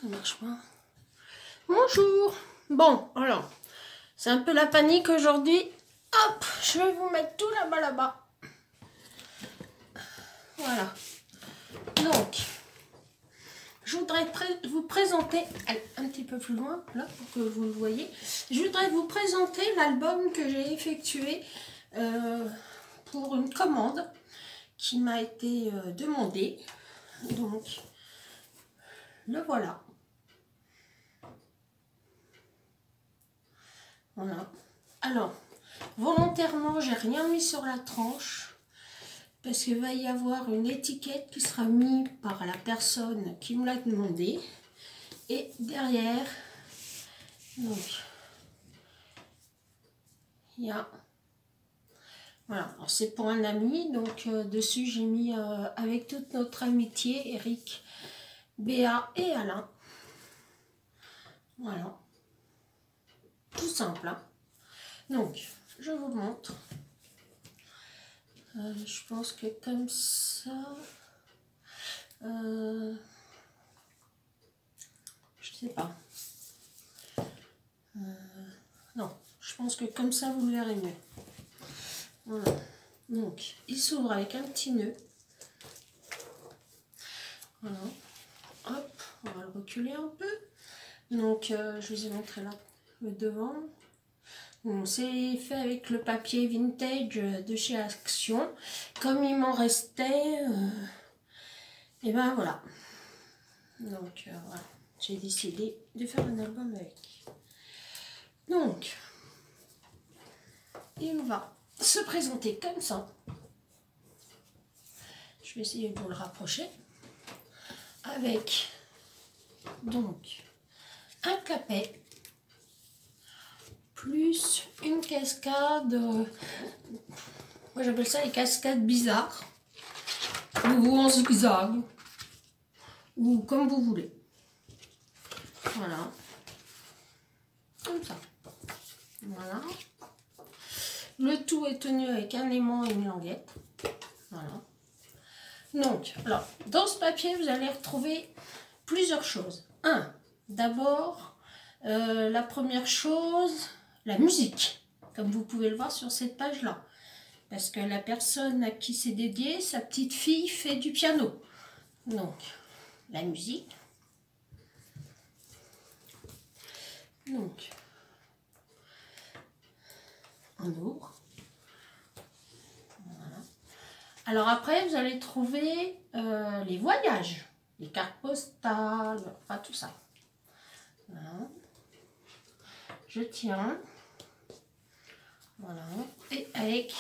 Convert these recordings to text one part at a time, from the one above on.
Ça marche pas. Bonjour. Bon, alors, c'est un peu la panique aujourd'hui. Hop, je vais vous mettre tout là-bas. Voilà. Donc, je voudrais vous présenter, un petit peu plus loin, là, pour que vous le voyez. Je voudrais vous présenter l'album que j'ai effectué pour une commande qui m'a été demandée. Donc, le voilà. Voilà. Alors, volontairement, j'ai rien mis sur la tranche parce qu'il va y avoir une étiquette qui sera mise par la personne qui me l'a demandé. Et derrière, donc, il y a... Voilà, c'est pour un ami, donc dessus j'ai mis avec toute notre amitié, Eric, Béa et Alain. Voilà. Tout simple, hein. Donc, je vous montre. Je pense que comme ça... je sais pas. Non, je pense que comme ça, vous le verrez mieux. Voilà. Donc, il s'ouvre avec un petit nœud. Voilà. Hop, on va le reculer un peu. Donc, je vous ai montré là le devant. Bon, c'est fait avec le papier vintage de chez Action. Comme il m'en restait, et ben voilà. Donc, voilà. J'ai décidé de faire un album avec. Donc, il va se présenter comme ça. Je vais essayer de vous le rapprocher. Avec, donc, un clapet. Plus une cascade, moi j'appelle ça les cascades bizarres, ou en zigzag, ou comme vous voulez. Voilà, comme ça. Voilà. Le tout est tenu avec un aimant et une languette. Voilà. Donc, alors, dans ce papier, vous allez retrouver plusieurs choses. D'abord, la première chose, la musique, comme vous pouvez le voir sur cette page-là. Parce que la personne à qui c'est dédié, sa petite fille, fait du piano. Donc, la musique. Donc, on ouvre. Voilà. Alors après, vous allez trouver les voyages, les cartes postales, enfin tout ça. Voilà. Je tiens. Voilà. Et avec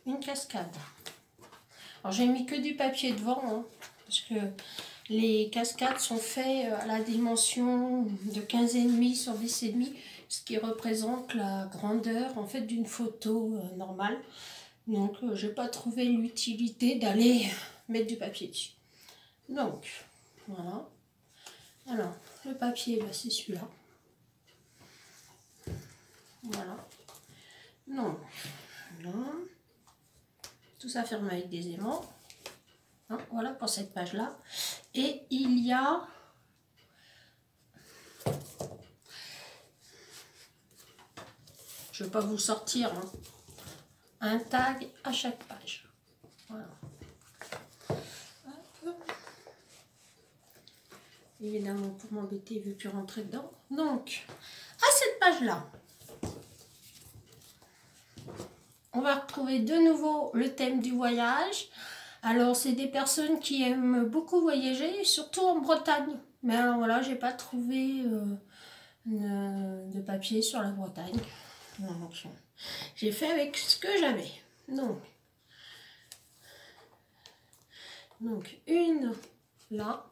une cascade. Alors j'ai mis que du papier devant, hein, parce que les cascades sont faites à la dimension de 15,5 sur 10,5, ce qui représente la grandeur en fait d'une photo normale. Donc j'ai pas trouvé l'utilité d'aller mettre du papier dessus. Donc voilà. Alors le papier, bah, c'est celui-là. Voilà. Non. Non. Tout ça ferme avec des aimants. Hein, voilà pour cette page-là. Et il y a... Je ne vais pas vous sortir, hein, un tag à chaque page. Voilà. Hop. Évidemment, pour m'embêter, il ne veut plus rentrer dedans. Donc, à cette page-là, on va retrouver de nouveau le thème du voyage. Alors, c'est des personnes qui aiment beaucoup voyager, surtout en Bretagne. Mais alors voilà, j'ai pas trouvé de papier sur la Bretagne. Donc, j'ai fait avec ce que j'avais. Donc, une là,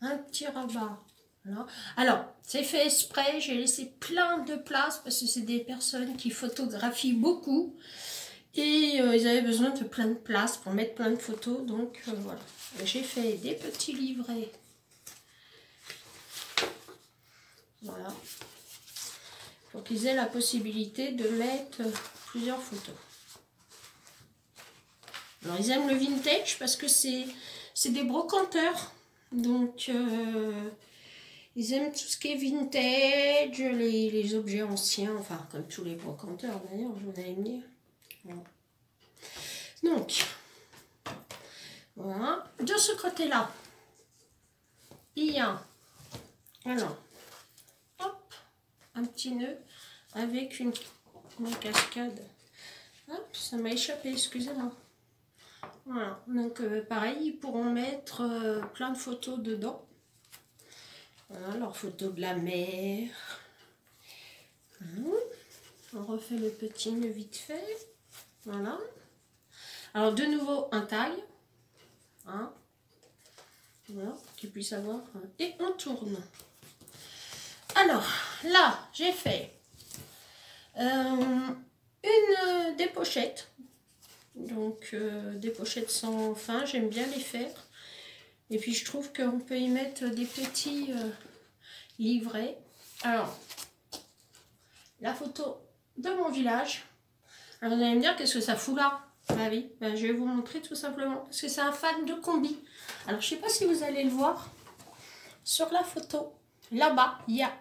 un petit rabat là. Alors, c'est fait exprès, j'ai laissé plein de place parce que c'est des personnes qui photographient beaucoup. Et ils avaient besoin de plein de place pour mettre plein de photos. Donc voilà. J'ai fait des petits livrets. Voilà. Pour qu'ils aient la possibilité de mettre plusieurs photos. Alors ils aiment le vintage parce que c'est des brocanteurs. Donc, ils aiment tout ce qui est vintage, les objets anciens, enfin, comme tous les brocanteurs d'ailleurs, vous allez me dire. Voilà. Donc, voilà. De ce côté-là, il y a, alors, hop, un petit nœud avec une cascade. Hop, ça m'a échappé, excusez-moi. Voilà, donc pareil, ils pourront mettre plein de photos dedans. Voilà, leurs photos de la mer. On refait le petit nœud vite fait. Voilà. Alors de nouveau un tag. Hein. Voilà, qu'ils puissent avoir. Et on tourne. Alors là, j'ai fait des pochettes. Donc des pochettes sans fin, j'aime bien les faire. Et puis je trouve qu'on peut y mettre des petits livrets. Alors, la photo de mon village. Alors vous allez me dire, qu'est-ce que ça fout là? Bah oui, bah, je vais vous montrer tout simplement. Parce que c'est un fan de combi. Alors je ne sais pas si vous allez le voir. Sur la photo, là-bas, il y a,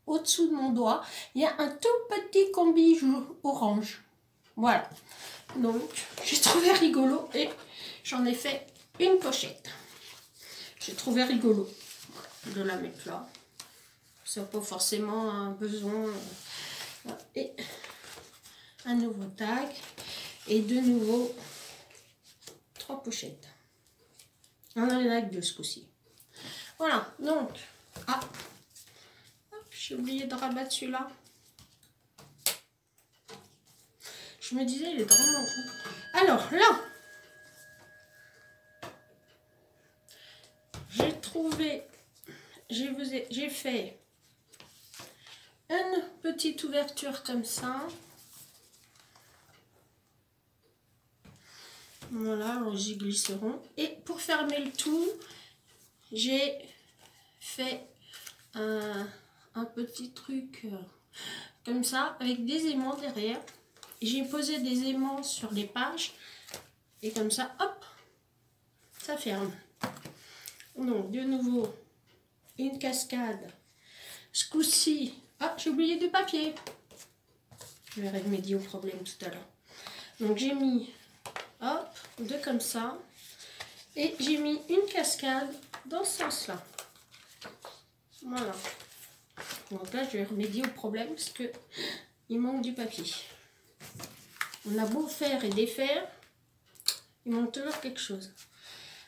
au-dessous de mon doigt, il y a un tout petit combi orange. Voilà. Donc, j'ai trouvé rigolo et j'en ai fait une pochette. J'ai trouvé rigolo de la mettre là. Ça n'a pas forcément un besoin. Et un nouveau tag. Et de nouveau, 3 pochettes. On en a que 2 ce coup-ci. Voilà, donc. Ah, j'ai oublié de rabattre celui-là. Je me disais, il est vraiment gros. Alors là, j'ai trouvé, j'ai fait une petite ouverture comme ça. Voilà, alors j'y glisseront. Et pour fermer le tout, j'ai fait un petit truc comme ça, avec des aimants derrière. J'ai posé des aimants sur les pages. Et comme ça, hop, ça ferme. Donc, de nouveau, une cascade. Ce coup-ci, ah, j'ai oublié du papier. Je vais remédier au problème tout à l'heure. Donc, j'ai mis, hop, 2 comme ça. Et j'ai mis une cascade dans ce sens-là. Voilà. Donc là, je vais remédier au problème parce que il manque du papier. On a beau faire et défaire, il manque toujours quelque chose.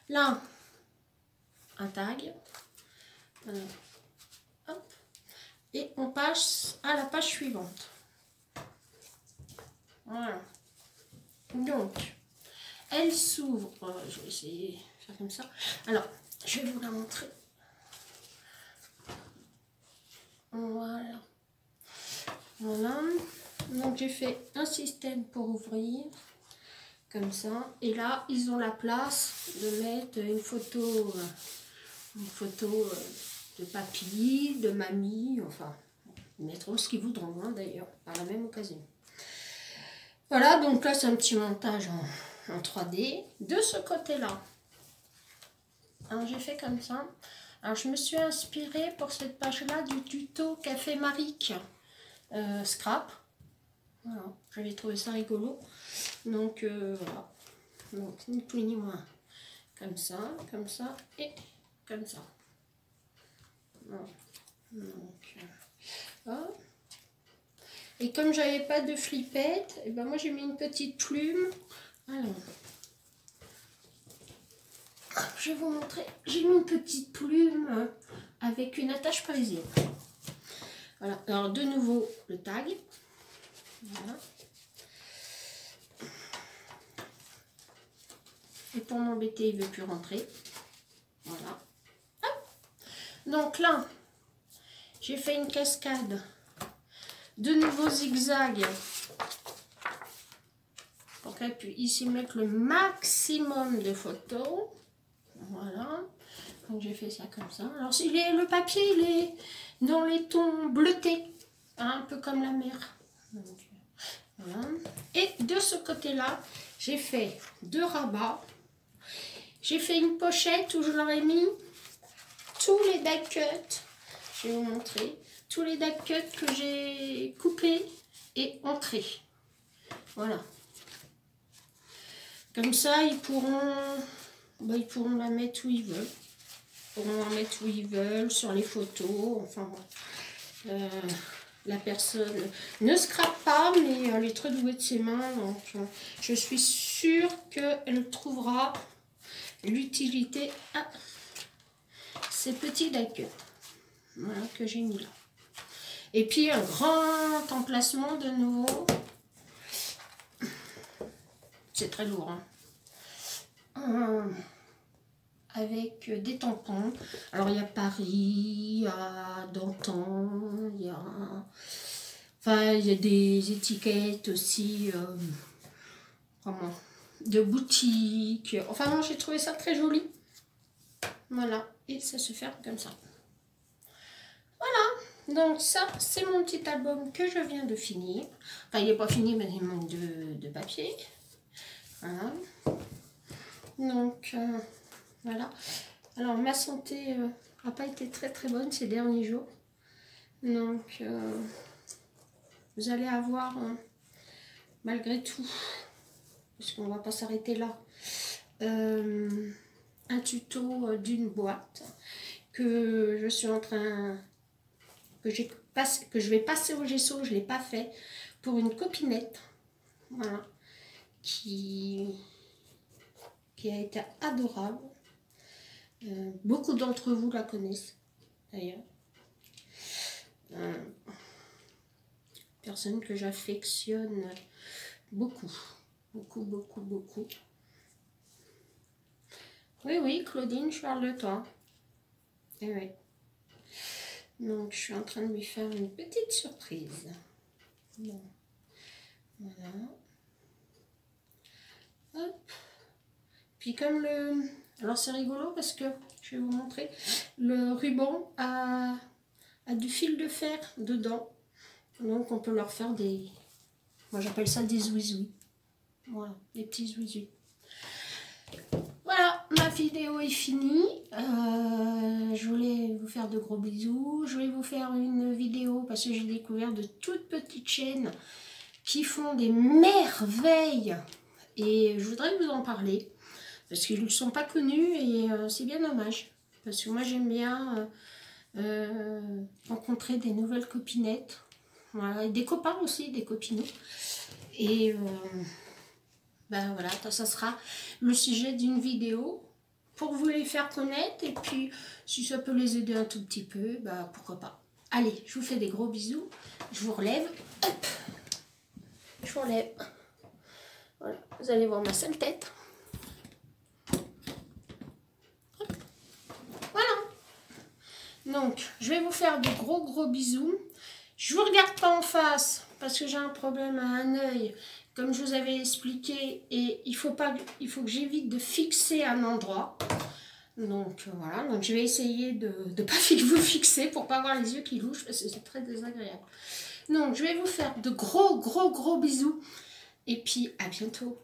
Là, un tag. Hop. Et on passe à la page suivante. Voilà. Donc, elle s'ouvre. Je vais essayer de faire comme ça. Alors, je vais vous la montrer. Voilà. Voilà. Donc, j'ai fait un système pour ouvrir. Comme ça. Et là, ils ont la place de mettre une photo de papy, de mamie. Enfin, ils mettront ce qu'ils voudront, hein, d'ailleurs, par la même occasion. Voilà, donc là, c'est un petit montage en 3D. De ce côté-là, alors j'ai fait comme ça. Alors, je me suis inspirée pour cette page-là du tuto qu'a fait Maric Scrap. Voilà, j'avais trouvé ça rigolo. Donc, voilà. Donc, ni plus ni moins. Comme ça et comme ça. Voilà. Donc, hop. Et comme j'avais pas de flippette, et ben moi j'ai mis une petite plume. Alors, je vais vous montrer. J'ai mis une petite plume avec une attache parisienne. Voilà. Alors de nouveau le tag. Voilà. Et pour m'embêter, il ne veut plus rentrer. Voilà. Hop. Donc là, j'ai fait une cascade. De nouveaux zigzags pour qu'elle puisse ici mettre le maximum de photos. Voilà. Donc j'ai fait ça comme ça. Alors le papier, il est dans les tons bleutés, hein, un peu comme la mer. Donc, voilà. Et de ce côté-là, j'ai fait 2 rabats. J'ai fait une pochette où je leur ai mis tous les die cuts. Je vais vous montrer. Tous les die cuts que j'ai coupés et entrés. Voilà. Comme ça, ils pourront la mettre où ils veulent. Ils pourront la mettre où ils veulent, sur les photos. Enfin, bon. La personne ne scrape pas, mais elle est très douée de ses mains. Donc, je suis sûre qu'elle trouvera l'utilité à ces petits die cuts. Voilà, que j'ai mis là. Et puis, un grand emplacement de nouveau. C'est très lourd, hein. Avec des tampons. Alors, il y a Paris, il y a Danton, il y a... Enfin, il y a des étiquettes aussi, comment, de boutiques. Enfin, moi, j'ai trouvé ça très joli. Voilà, et ça se ferme comme ça. Voilà, donc ça, c'est mon petit album que je viens de finir. Enfin, il n'est pas fini, mais il manque de papier. Voilà. Donc, voilà. Alors, ma santé n'a pas été très très bonne ces derniers jours. Donc, vous allez avoir, malgré tout, parce qu'on ne va pas s'arrêter là, un tuto d'une boîte que je suis en train, que je vais passer au gesso, je ne l'ai pas fait, pour une copinette, voilà, qui a été adorable. Beaucoup d'entre vous la connaissent, d'ailleurs. Personne que j'affectionne beaucoup. Beaucoup, beaucoup, beaucoup. Oui, oui, Claudine, je parle de toi. Eh oui. Donc, je suis en train de lui faire une petite surprise. Bon. Voilà. Hop. Puis comme le... Alors, c'est rigolo parce que, je vais vous montrer, le ruban a du fil de fer dedans. Donc, on peut leur faire des... Moi, j'appelle ça des zouizouis. Voilà, des petits zouizouis. Voilà, ma vidéo est finie. Je voulais vous faire de gros bisous. Je vais vous faire une vidéo parce que j'ai découvert de toutes petites chaînes qui font des merveilles. Et je voudrais vous en parler parce qu'ils ne sont pas connus et c'est bien dommage. Parce que moi, j'aime bien rencontrer des nouvelles copinettes. Voilà, et des copains aussi, des copinous. Et... ben voilà, ça sera le sujet d'une vidéo pour vous les faire connaître. Et puis, si ça peut les aider un tout petit peu, ben pourquoi pas. Allez, je vous fais des gros bisous. Je vous relève. Hop. Je vous relève. Voilà, vous allez voir ma seule tête. Hop. Voilà. Donc, je vais vous faire de gros bisous. Je vous regarde pas en face parce que j'ai un problème à un œil. Comme je vous avais expliqué, et il faut que j'évite de fixer un endroit. Donc voilà, donc je vais essayer de ne pas vous fixer pour pas avoir les yeux qui louchent parce que c'est très désagréable. Donc je vais vous faire de gros bisous et puis à bientôt.